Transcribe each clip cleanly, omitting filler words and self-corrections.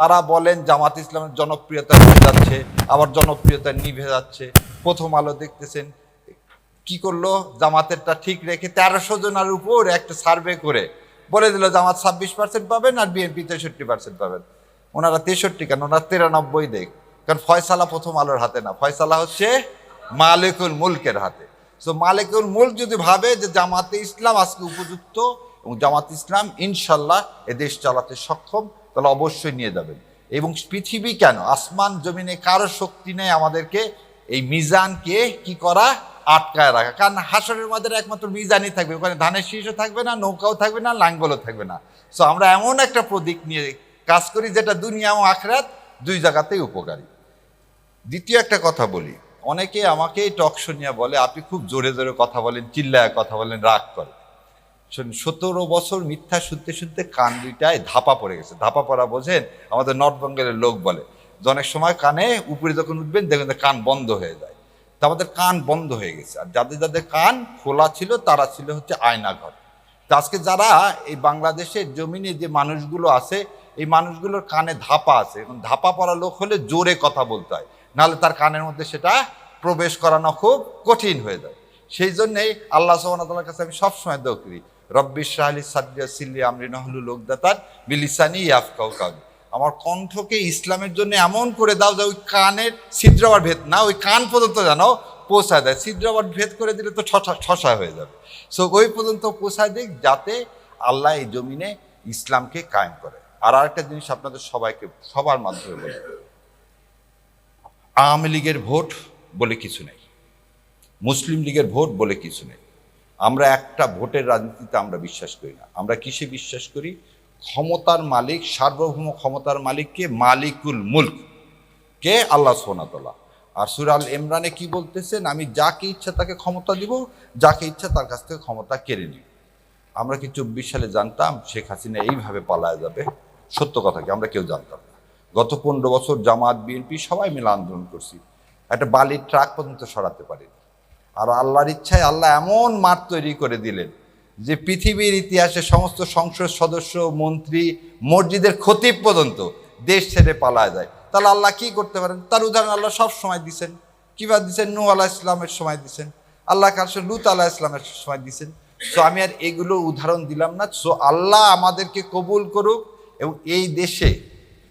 তারা বলেন জামাত ইসলামের জনপ্রিয়তা বেড়ে যাচ্ছে, আবার জনপ্রিয়তা নিভে যাচ্ছে। প্রথম আলো দেখতেছেন কি করলো, জামাতেরটা ঠিক রেখে 1300 জনের উপর একটা সার্ভে করে বলে দিল জামাত 26% পাবেন আর বিএনপি 63% পাবেন। ওনারা 63 কেন, ওনারা 93 দেখ, কারণ ফয়সালা প্রথম আলোর হাতে না, ফয়সালা হচ্ছে মালিকুল মুলকের হাতে। সো মালিকুল মুলক যদি ভাবে যে জামাতে ইসলাম আজকে উপযুক্ত এবং জামাত ইসলাম ইনশাল্লাহ এ দেশ চালাতে সক্ষম, তাহলে অবশ্যই নিয়ে যাবেন। এবং পৃথিবী কেন, আসমান জমিনে কারো শক্তি নেই আমাদেরকে এই মিজানকে কি করা, আটকায় রাখা। কারণ হাসরের মধ্যে একমাত্র মিজানই থাকবে, ওখানে ধানের শীষও থাকবে না, নৌকাও থাকবে না, লাঙ্গলও থাকবে না। সো আমরা এমন একটা প্রতীক নিয়ে কাজ করি যেটা দুনিয়া এবং আখিরাত দুই জায়গাতেই উপকারী। দ্বিতীয় একটা কথা বলি, অনেকে আমাকে টক শুনিয়া বলে আপনি খুব জোরে জোরে কথা বলেন, চিল্লায় কথা বলেন, রাগ করে। 17 বছর মিথ্যা শুনতে শুনতে কান দুইটায় ধাপা পড়ে গেছে। ধাপা পড়া বোঝেন, আমাদের নর্থ বেঙ্গলের লোক বলে যে অনেক সময় কানে উপরে যখন উঠবেন দেখবেন কান বন্ধ হয়ে যায়। তা আমাদের কান বন্ধ হয়ে গেছে, আর যাদের যাদের কান খোলা ছিল তারা ছিল হচ্ছে আয়নাঘর। তা আজকে যারা এই বাংলাদেশের জমিনে যে মানুষগুলো আছে, এই মানুষগুলোর কানে ধাপা আছে। এখন ধাপা পড়া লোক হলে জোরে কথা বলতে হয়, নাহলে তার কানের মধ্যে সেটা প্রবেশ করানো খুব কঠিন হয়ে যায়। সেই জন্যেই আল্লাহ সুবহানাহু ওয়া তাআলার কাছে আমি সবসময় দোয়া করি, রব্বি ইশরাহ লি সাদরি ওয়াসসির আমরি ওয়াহলুল উকদাতান মিন লিসানি ইয়াফকাহু কাওলি। আমার কণ্ঠকে ইসলামের জন্য এমন করে দাও যে ওই কানের ছিদ্র আবার ভেদ না, ওই কান পর্যন্ত যেন পৌঁছায় দেয়। ছিদ্র আবার ভেদ করে দিলে তো ছসা হয়ে যাবে। সো ওই পর্যন্ত পৌঁছায় দিক, যাতে আল্লাহ এই জমিনে ইসলামকে কায়েম করে। আর আরেকটা জিনিস আপনাদের সবাইকে সবার মাধ্যমে বলি, আওয়ামী লীগের ভোট বলে কিছু নেই, মুসলিম লীগের ভোট বলে কিছু নেই। আমরা একটা ভোটের রাজনীতিতে আমরা বিশ্বাস করি না। আমরা কিসে বিশ্বাস করি, ক্ষমতার মালিক, সার্বভৌম ক্ষমতার মালিককে মালিকুল মুলক কে আল্লাহ সুবহানাহু ওয়া তাআলা। আর সূরা আল ইমরানে কি বলতেছেন, আমি যাকে ইচ্ছা তাকে ক্ষমতা দিব, যাকে ইচ্ছা তার কাছ থেকে ক্ষমতা কেড়ে নিব। আমরা কি 24 সালে জানতাম শেখ হাসিনা এইভাবে পালায় যাবে? সত্য কথা কি, আমরা কেউ জানতাম না। গত 15 বছর জামাত বিএনপি সবাই মিলে আন্দোলন করছি, একটা বালির ট্রাক পর্যন্ত সরাতে পারিনি। আর আল্লাহর ইচ্ছায় আল্লাহ এমন মাঠ তৈরি করে দিলেন যে পৃথিবীর ইতিহাসে সমস্ত সংসদ সদস্য, মন্ত্রী, মসজিদের খতিব পর্যন্ত দেশ ছেড়ে পালায় যায়। তাহলে আল্লাহ কি করতে পারেন? তার উদাহরণ আল্লাহ সব সময় দিচ্ছেন। কিভাবে দিচ্ছেন? নূহ আলাইহিস সালামের সময় দিচ্ছেন, আল্লাহ কাছে লূত আলাইহিস সালামের সময় দিচ্ছেন। সো আমি আর এগুলো উদাহরণ দিলাম না। সো আল্লাহ আমাদেরকে কবুল করুক এবং এই দেশে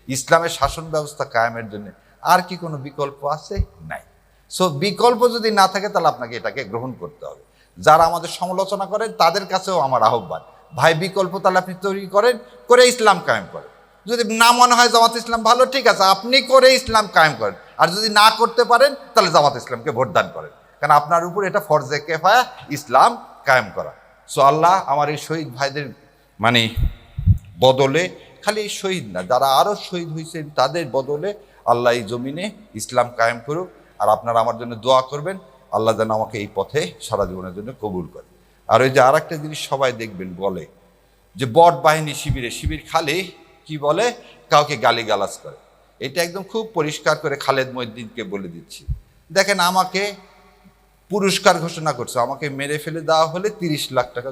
ইসলামের শাসন ব্যবস্থা কায়েমের জন্য আর কি কোনো বিকল্প আছে? নাই। সো বিকল্প যদি না থাকে তাহলে আপনাকে এটাকে গ্রহণ করতে হবে। যারা আমাদের সমালোচনা করেন তাদের কাছেও আমার আহ্বান, ভাই বিকল্প তাহলে আপনি তৈরি করেন, করে ইসলাম কায়েম করেন। যদি না মনে হয় জামাত ইসলাম ভালো, ঠিক আছে, আপনি করে ইসলাম কায়েম করেন। আর যদি না করতে পারেন তাহলে জামাত ইসলামকে ভোটদান করেন, কারণ আপনার উপর এটা ফরজে কিফায়া ইসলাম কায়েম করা। সো আল্লাহ আমার এই শহীদ ভাইদের মানে বদলে, খালি এই শহীদ না, যারা আরও শহীদ হয়েছেন তাদের বদলে আল্লাহ এই জমিনে ইসলাম কায়েম করুক। আর আপনারা আমার জন্য দোয়া করবেন, আল্লাহ যেন আমাকে এই পথে সারা জীবনের জন্য কবুল করে। আর ওই যে আর একটা জিনিস সবাই দেখবেন বলে যে বট বাহিনী শিবির খালি কি বলে, কাউকে গালিগালাজ করে। এটা একদম খুব পরিষ্কার করে খালেদ মহিউদ্দিনকে বলে দিচ্ছি। দেখেন, আমাকে পুরস্কার ঘোষণা করছে, আমাকে মেরে ফেলে দেওয়া হলে 30 লাখ টাকা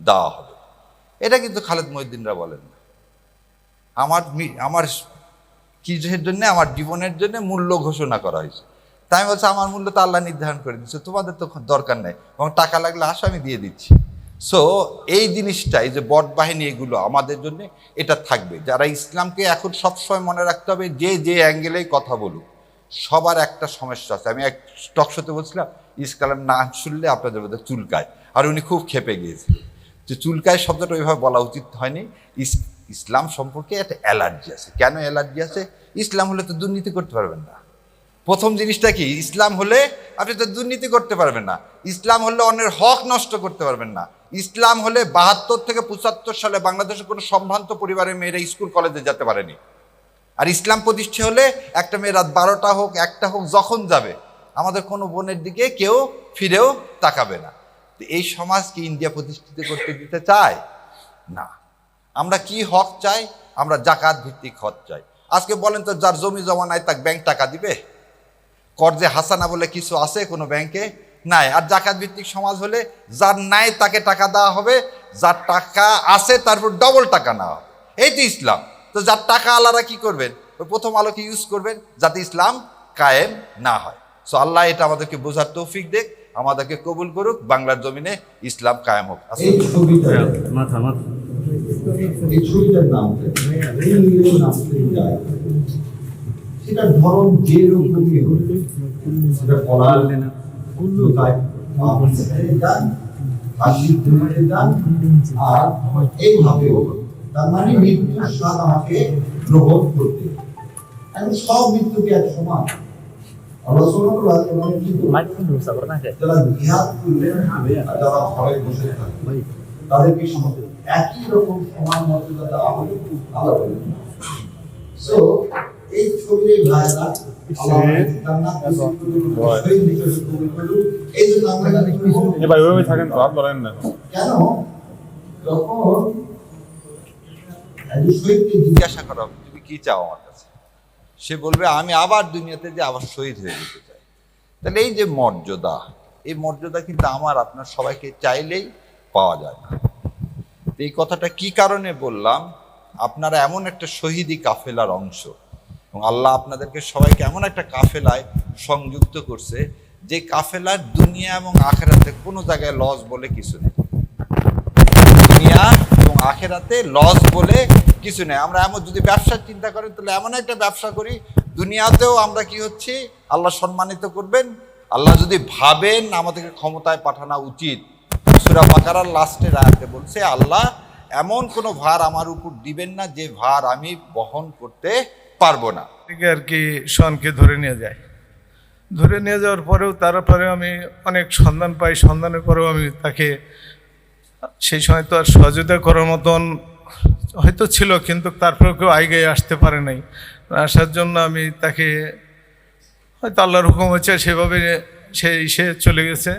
দেওয়া হবে। এটা কিন্তু খালেদ মহিউদ্দিনরা বলেন না। আমার কিসের জন্য? আমার জীবনের জন্য মূল্য ঘোষণা করা হয়েছে। তাই আমি বলছি আমার মূল্য তো আল্লাহ নির্ধারণ করে দিচ্ছে, তোমাদের তো দরকার নেই, এবং টাকা লাগলে আসো আমি দিয়ে দিচ্ছি। সো এই জিনিসটা, এই যে বট বাহিনী, এগুলো আমাদের জন্য এটা থাকবে। যারা ইসলামকে এখন সবসময় মনে রাখতে হবে, যে অ্যাঙ্গেলেই কথা বলুক, সবার একটা সমস্যা আছে। আমি এক টক শোতে বলছিলাম, ইসলাম নাম শুনলে আপনাদের মধ্যে চুলকায়, আর উনি খুব ক্ষেপে গিয়েছিলেন যে চুলকায় শব্দটা ওইভাবে বলা উচিত হয়নি। ইসলাম সম্পর্কে একটা অ্যালার্জি আছে। কেন অ্যালার্জি আছে? ইসলাম হলে তো দুর্নীতি করতে পারবেন না। প্রথম জিনিসটা কি, ইসলাম হলে আপনি তো দুর্নীতি করতে পারবেন না। ইসলাম হলে অন্যের হক নষ্ট করতে পারবেন না। ইসলাম হলে 72 থেকে 75 সালে বাংলাদেশের কোনো সম্ভ্রান্ত পরিবারের মেয়েরা স্কুল কলেজে যেতে পারেনি। আর ইসলাম প্রতিষ্ঠা হলে একটা মেয়ে রাত 12টা হোক, 1টা হোক, যখন যাবে, আমাদের কোনো বোনের দিকে কেউ ফিরেও তাকাবে না। তো এই সমাজ কি ইন্ডিয়া প্রতিষ্ঠিত করতে দিতে চায়? না। আমরা কি হক চাই? আমরা জাকাত ভিত্তিক হক চাই। আজকে বলেন তো, যার জমি জমা নাই তাকে ব্যাংক টাকা দিবে? কর্জে হাসানা বলে কিছু আছে কোনো ব্যাংকে? নাই। আর জাকাত ভিত্তিক সমাজ হলে যার নাই তাকে টাকা দেওয়া হবে, যার টাকা আছে তারপর ডবল টাকা নেওয়া হবে। এই তো ইসলাম। তো যার টাকা আলারা কি করবেন, ওই প্রথম আলোকে ইউজ করবেন যাতে ইসলাম কায়েম না হয়। সো আল্লাহ এটা আমাদেরকে বোঝার তৌফিক দেখ, আমাদেরকে কবুল করুক, বাংলার জমিনে ইসলাম কায়েম হোক। এই ছবিটার নাম সেটা ধরন যে রকমই হোক, সেটা বলার আর এইভাবে তার মানে মৃত্যুর স্বাদ আমাকে গ্রহণ করতে। এখন সব মৃত্যুকে এক সমান যারা জিহাদ করলেন আর যারা ঘরে বসে থাকবে তাদেরকে একই রকম সমান মর্যাদা দেওয়া হবে। আল্লাহ বলেন সো এই ছবির ভাইরা জিজ্ঞাসা করা হবে তুমি কি চাও আমার কাছে, সে বলবে আমি আবার দুনিয়াতে যে আবার শহীদ হয়ে যেতে চাই। তাহলে এই যে মর্যাদা, এই মর্যাদা কিন্তু আমার আপনার সবাইকে চাইলেই পাওয়া যায় না। এই কথাটা কি কারণে বললাম, আপনারা এমন একটা শহীদি কাফেলার অংশ এবং আল্লাহ আপনাদেরকে সবাইকে এমন একটা কাফেলায় সংযুক্ত করছে যে কাফেলার দুনিয়া এবং আখেরাতে কোনো জায়গায় লস বলে কিছু নেই। দুনিয়া এবং আখেরাতে লস বলে কিছু নেই। আমরা এমন যদি ব্যবসার চিন্তা করি তাহলে এমন একটা ব্যবসা করি দুনিয়াতেও আমরা কি হচ্ছি আল্লাহ সম্মানিত করবেন। আল্লাহ যদি ভাবেন আমাদেরকে ক্ষমতায় পাঠানো উচিত, সূরা বাকারার লাস্টের আয়াতে বলছে আল্লাহ এমন কোনো ভার আমার উপর দিবেন না যে ভার আমি বহন করতে পারবো না। আর কি শনকে ধরে নিয়ে যায়, ধরে নিয়ে যাওয়ার পরেও তারপরে আমি অনেক সন্ধান পাই, সন্ধানের পরেও আমি তাকে সেই সময় তো আর সহযোগিতা করার মতন হয়তো ছিল, কিন্তু তারপরেও কেউ আগে আসতে পারে নাই। আসার জন্য আমি তাকে হয়তো আল্লাহর হুকুম হচ্ছে সেভাবে সে চলে গেছে।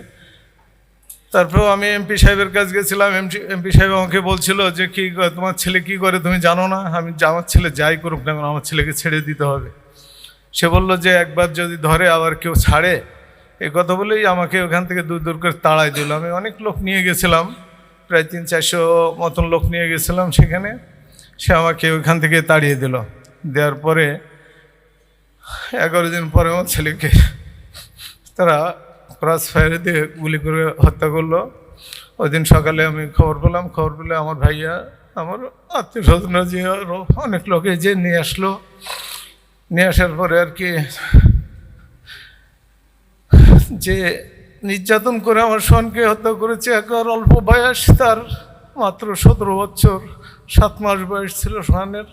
তারপরেও আমি এমপি সাহেবের কাছে গেছিলাম। এমপি সাহেব আমাকে বলছিল যে কি তোমার ছেলে কি করে তুমি জানো না? আমি আমার ছেলে যাই করুক না কেন আমার ছেলেকে ছেড়ে দিতে হবে। সে বলল যে একবার যদি ধরে আবার কেউ ছাড়ে, এই কথা বলেই আমাকে ওখান থেকে দূর দূর করে তাড়াই দিল। আমি অনেক লোক নিয়ে গেছিলাম, প্রায় 300-400 মতন লোক নিয়ে গেছিলাম সেখানে। সে আমাকে ওইখান থেকে তাড়িয়ে দিল। দেওয়ার পরে 11 দিন পরে আমার ছেলেকে তারা ক্রস ফায়ারে দিয়ে গুলি করে হত্যা করলো। ওই দিন সকালে আমি খবর পেলাম, খবর পেলে আমার ভাইয়া, আমার আত্মীয় স্বজনরা যে অনেক লোকে যে নিয়ে আসলো। নিয়ে আসার পরে আর কি যে নির্যাতন করে আমার সনকে হত্যা করেছে, একবার অল্প বয়স, তার মাত্র 17 বছর 7 মাস বয়স ছিল সোহানের,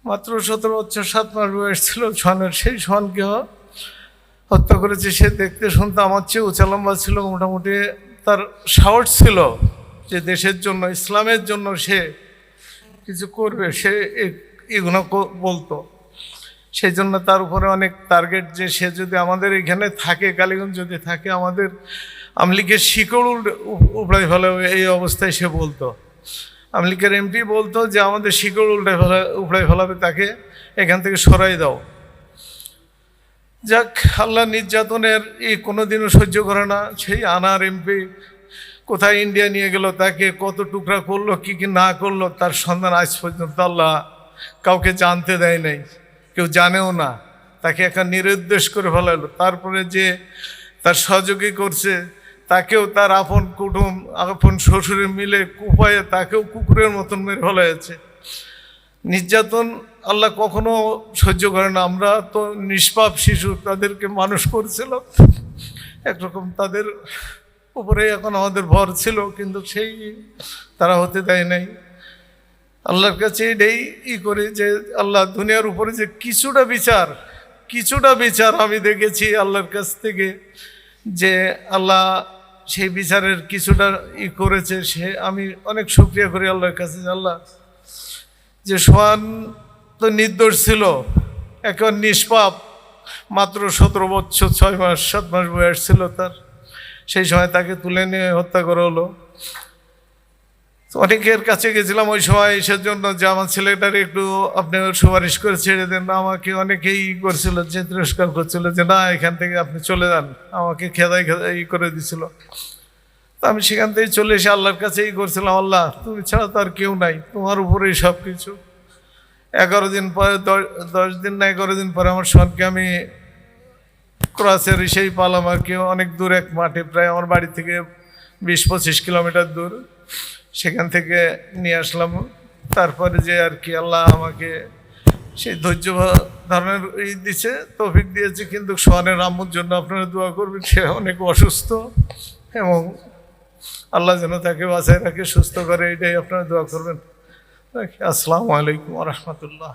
মাত্র 17 বছর 7 মাস বয়স ছিল সোহানের। সেই সোহানকে হত্যা করেছে। সে দেখতে শুনতে আমার চেয়ে উঁচা লম্বা ছিল, মোটামুটি তার সাহস ছিল যে দেশের জন্য, ইসলামের জন্য সে কিছু করবে, সে এগুলো বলতো। সেই জন্য তার উপরে অনেক টার্গেট যে সে যদি আমাদের এখানে থাকে, কালীগঞ্জ যদি থাকে, আমাদের আমলিগের শিকড় উপড়াই ফেলাবে, এই অবস্থায় সে বলতো। আমলিগের এমপি বলতো যে আমাদের শিকড় উপড়াই ফেলাবে, তাকে এখান থেকে সরাই দাও। যাক, আল্লাহ নির্যাতনের এই কোনোদিনও সহ্য করে না। সেই আনার এমপি কোথায় ইন্ডিয়া নিয়ে গেল, তাকে কত টুকরা করলো, কি কি না করলো, তার সন্ধান আজ পর্যন্ত আল্লাহ কাউকে জানতে দেয় নাই, কেউ জানেও না। তাকে একটা নিরুদ্দেশ করে ফেলালো। তারপরে যে তার সহযোগী করছে তাকেও তার আপন কুটুম, আপন শ্বশুরে মিলে কুপায়ে তাকেও কুকুরের মতন মেরে ফেলা হয়েছে। নির্যাতন আল্লাহ কখনো সহ্য করে না। আমরা তো নিষ্পাপ শিশু, তাদেরকে মানুষ করেছিলাম একরকম, তাদের উপরে এখন আমাদের ভর ছিল, কিন্তু সেই তারা হতে দেয় নাই। আল্লাহর কাছে এটাই করে যে আল্লাহ দুনিয়ার উপরে যে কিছুটা বিচার আমি দেখেছি আল্লাহর কাছ থেকে, যে আল্লাহ সেই বিচারের কিছুটা করেছে। সে আমি অনেক শুকরিয়া করি আল্লাহর কাছে। আল্লাহ যে সোহান তো নির্দোষ ছিল, একেবারে নিষ্পাপ, মাত্র 17 বছর 6 মাস 7 মাস বয়স ছিল তার। সেই সময় তাকে তুলে নিয়ে হত্যা করা হলো। অনেকের কাছে গেছিলাম ওই সময় সেজন্য যে আমার ছেলেটার একটু আপনি সুপারিশ করে ছেড়ে দেন। আমাকে অনেকেই করছিল, যে তিরস্কার করছিল যে না এখান থেকে আপনি চলে যান, আমাকে খেদাই করে দিছিল। তা আমি সেখান থেকে চলে এসে আল্লাহর কাছে করছিলাম, আল্লাহ তুমি ছাড়া তো আর কেউ নাই, তোমার উপরেই সব কিছু। 11 দিন পরে 10 দিন না 11 দিন পরে আমার সনকে আমি ক্রসের সেই পালাম আর কি, অনেক দূর এক মাঠে, প্রায় আমার বাড়ি থেকে 20-25 কিলোমিটার দূর, সেখান থেকে নিয়ে আসলাম। তারপরে যে আর কি আল্লাহ আমাকে সেই ধৈর্য ধরনের দিছে, তৌফিক দিয়েছে। কিন্তু সোহানের আম্মুর জন্য আপনারা দোয়া করবেন, সে অনেক অসুস্থ এবং আল্লাহ যেন তাকে বাঁচায় রাখে, সুস্থ করে, এটাই আপনারা দোয়া করবেন। আসসালামু আলাইকুম ওয়া রাহমাতুল্লাহ।